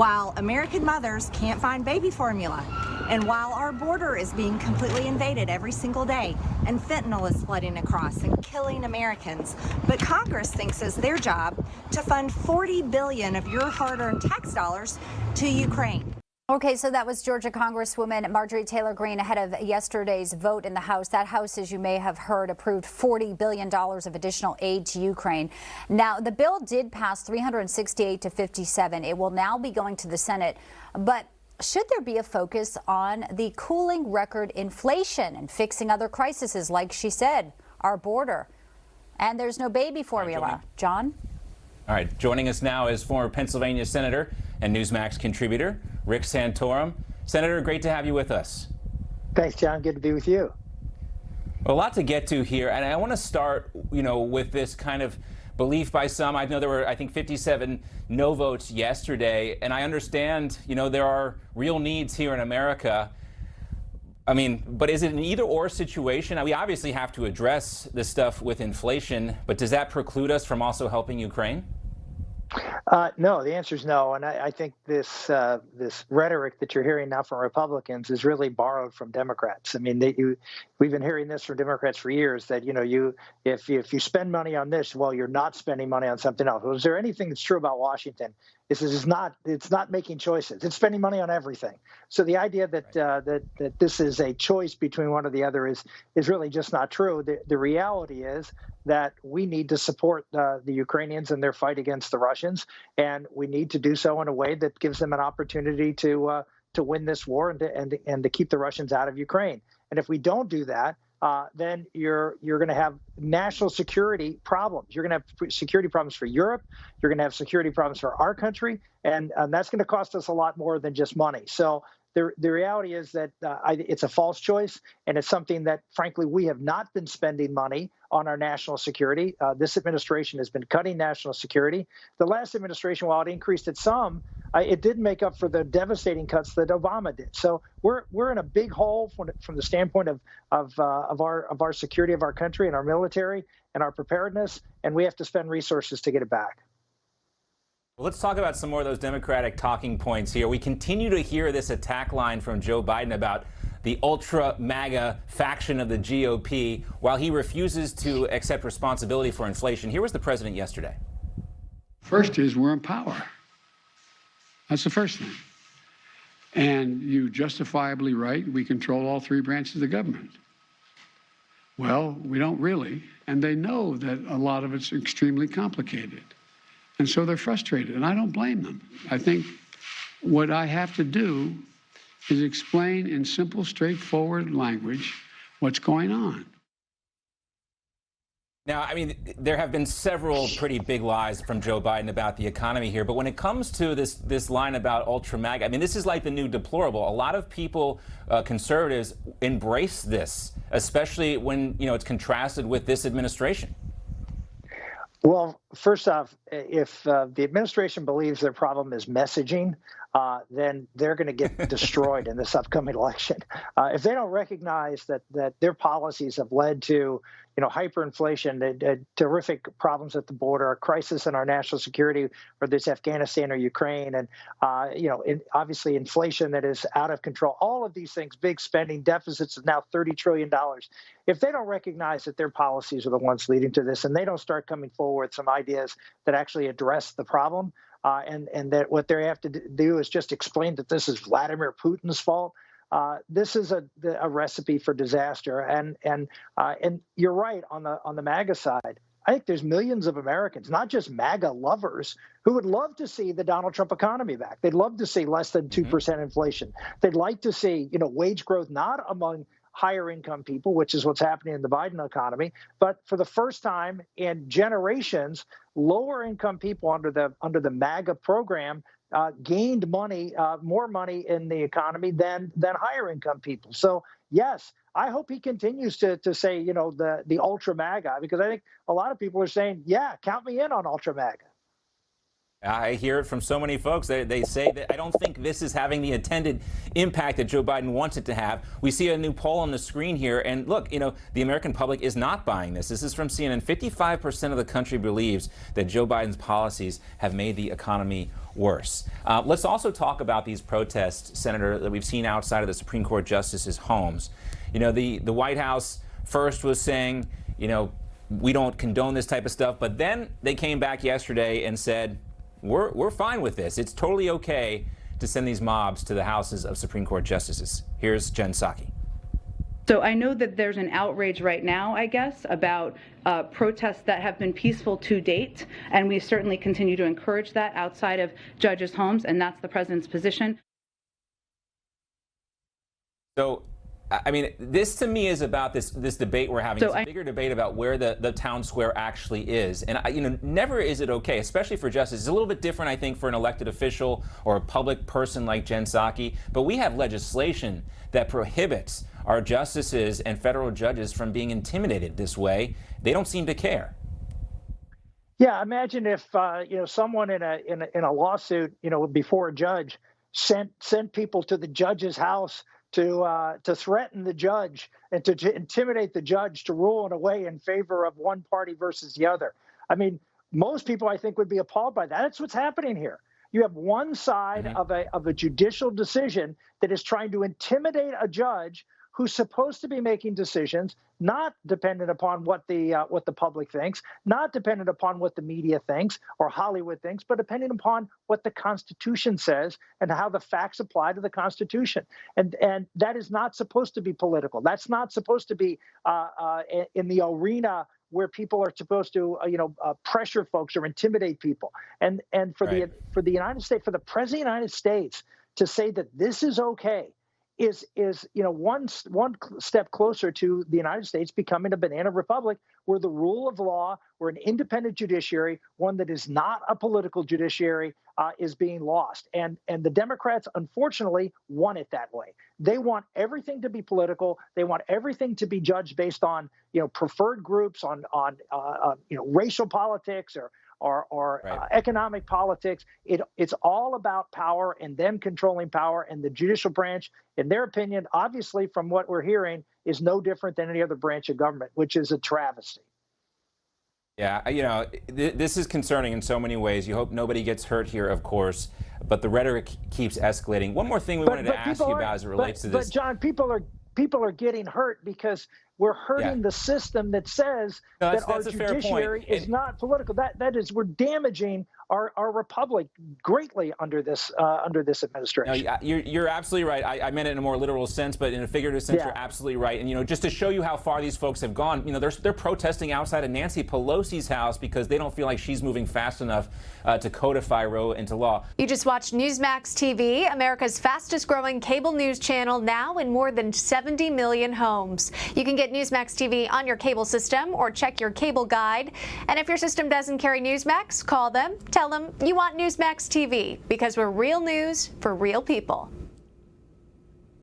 while American mothers can't find baby formula, and while our border is being completely invaded every single day, and fentanyl is flooding across and killing Americans. But Congress thinks it's their job to fund $40 billion of your hard-earned tax dollars to Ukraine. Okay, so that was Georgia Congresswoman Marjorie Taylor Greene ahead of yesterday's vote in the House. That House, as you may have heard, approved $40 billion of additional aid to Ukraine. Now, the bill did pass 368 to 57. It will now be going to the Senate. But should there be a focus on the cooling record inflation and fixing other crises, like she said, our border? And there's no baby formula. John? All right, joining us now is former Pennsylvania Senator and Newsmax contributor Rick Santorum. Senator, great to have you with us. Thanks, John. Good to be with you. Well, a lot to get to here, and I want to start, with this kind of belief by some. I know there were, I think, 57 no votes yesterday, and I understand, there are real needs here in America. I mean, but is it an either-or situation? We obviously have to address this stuff with inflation, but does that preclude us from also helping Ukraine? No, the answer is no. And I think this rhetoric that you're hearing now from Republicans is really borrowed from Democrats. I mean, we've been hearing this from Democrats for years that, if you spend money on this, well, you're not spending money on something else. Well, is there anything that's true about Washington? It's not making choices. It's spending money on everything. So the idea that this is a choice between one or the other is really just not true. The reality is that we need to support the Ukrainians in their fight against the Russians, and we need to do so in a way that gives them an opportunity to win this war and to keep the Russians out of Ukraine. And if we don't do that, then you're going to have national security problems. You're going to have security problems for Europe. You're going to have security problems for our country, and that's going to cost us a lot more than just money. So the reality is that it's a false choice, and it's something that, frankly, we have not been spending money on our national security. This administration has been cutting national security. The last administration, while it increased it some, it didn't make up for the devastating cuts that Obama did. So we're in a big hole from the standpoint of our security of our country and our military and our preparedness, and we have to spend resources to get it back. Well, let's talk about some more of those Democratic talking points here. We continue to hear this attack line from Joe Biden about the ultra MAGA faction of the GOP while he refuses to accept responsibility for inflation. Here was the president yesterday. First is we're in power. That's the first thing. And you justifiably right, we control all three branches of the government. Well, we don't really, and they know that a lot of it's extremely complicated. And so they're frustrated, and I don't blame them. I think what I have to do is explain in simple, straightforward language what's going on. Now, I mean, there have been several pretty big lies from Joe Biden about the economy here, but when it comes to this line about ultra MAGA, I mean, this is like the new deplorable. A lot of people, conservatives, embrace this, especially when, it's contrasted with this administration. Well, first off, if the administration believes their problem is messaging, then they're going to get destroyed in this upcoming election. If they don't recognize that their policies have led to, hyperinflation, terrific problems at the border, a crisis in our national security, whether it's Afghanistan or Ukraine, and obviously inflation that is out of control. All of these things, big spending, deficits of now $30 trillion. If they don't recognize that their policies are the ones leading to this, and they don't start coming forward with some ideas that actually address the problem, and that what they have to do is just explain that this is Vladimir Putin's fault. This is a recipe for disaster, and you're right on the MAGA side. I think there's millions of Americans, not just MAGA lovers, who would love to see the Donald Trump economy back. They'd love to see less than 2% inflation. They'd like to see wage growth not among higher income people, which is what's happening in the Biden economy, but for the first time in generations, lower income people under the MAGA program gained more money in the economy than higher income people. So yes, I hope he continues to say the ultra MAGA, because I think a lot of people are saying, yeah, count me in on ultra MAGA. I hear it from so many folks. They say that I don't think this is having the intended impact that Joe Biden wants it to have. We see a new poll on the screen here, and look, you know, the American public is not buying this. This is from CNN. 55% of the country believes that Joe Biden's policies have made the economy worse. Let's also talk about these protests, Senator, that we've seen outside of the Supreme Court justices' homes. You know, the White House first was saying, you know, we don't condone this type of stuff, but then they came back yesterday and said, We're fine with this. It's totally okay to send these mobs to the houses of Supreme Court justices. Here's Jen Psaki. So I know that there's an outrage right now, I guess, about protests that have been peaceful to date, and we certainly continue to encourage that outside of judges' homes, and that's the president's position. So, I mean, this to me is about this debate we're having. It's a bigger debate about where the town square actually is. And, you know, never is it okay, especially for justices. It's a little bit different, I think, for an elected official or a public person like Jen Psaki. But we have legislation that prohibits our justices and federal judges from being intimidated this way. They don't seem to care. Yeah, imagine if you know, someone in a lawsuit, you know, before a judge sent people to the judge's house to threaten the judge and to intimidate the judge to rule in a way in favor of one party versus the other. I mean, most people, I think, would be appalled by that. That's what's happening here. You have one side of a judicial decision that is trying to intimidate a judge who's supposed to be making decisions, not dependent upon what the public thinks, not dependent upon what the media thinks or Hollywood thinks, but dependent upon what the Constitution says and how the facts apply to the Constitution. And that is not supposed to be political. That's not supposed to be in the arena where people are supposed to, pressure folks or intimidate people. And for the United States, for the President of the United States to say that this is okay is one step closer to the United States becoming a banana republic where the rule of law, where an independent judiciary, one that is not a political judiciary, is being lost. And the Democrats, unfortunately, want it that way. They want everything to be political. They want everything to be judged based on, preferred groups, on racial politics or economic politics. It's all about power and them controlling power, and the judicial branch, in their opinion, obviously from what we're hearing, is no different than any other branch of government, which is a travesty. Yeah, this is concerning in so many ways. You hope nobody gets hurt here, of course, but the rhetoric keeps escalating. One more thing we wanted to ask you about as it relates to this. But John, people are getting hurt because we're hurting the system that says that our judiciary is not political. That is, we're damaging our republic greatly under this administration. No, you're absolutely right. I meant it in a more literal sense, but in a figurative sense, you're absolutely right. And just to show you how far these folks have gone, they're protesting outside of Nancy Pelosi's house because they don't feel like she's moving fast enough to codify Roe into law. You just watched Newsmax TV, America's fastest-growing cable news channel, now in more than 70 million homes. You can get Newsmax TV on your cable system or check your cable guide. And if your system doesn't carry Newsmax, call them. Tell them you want Newsmax TV, because we're real news for real people.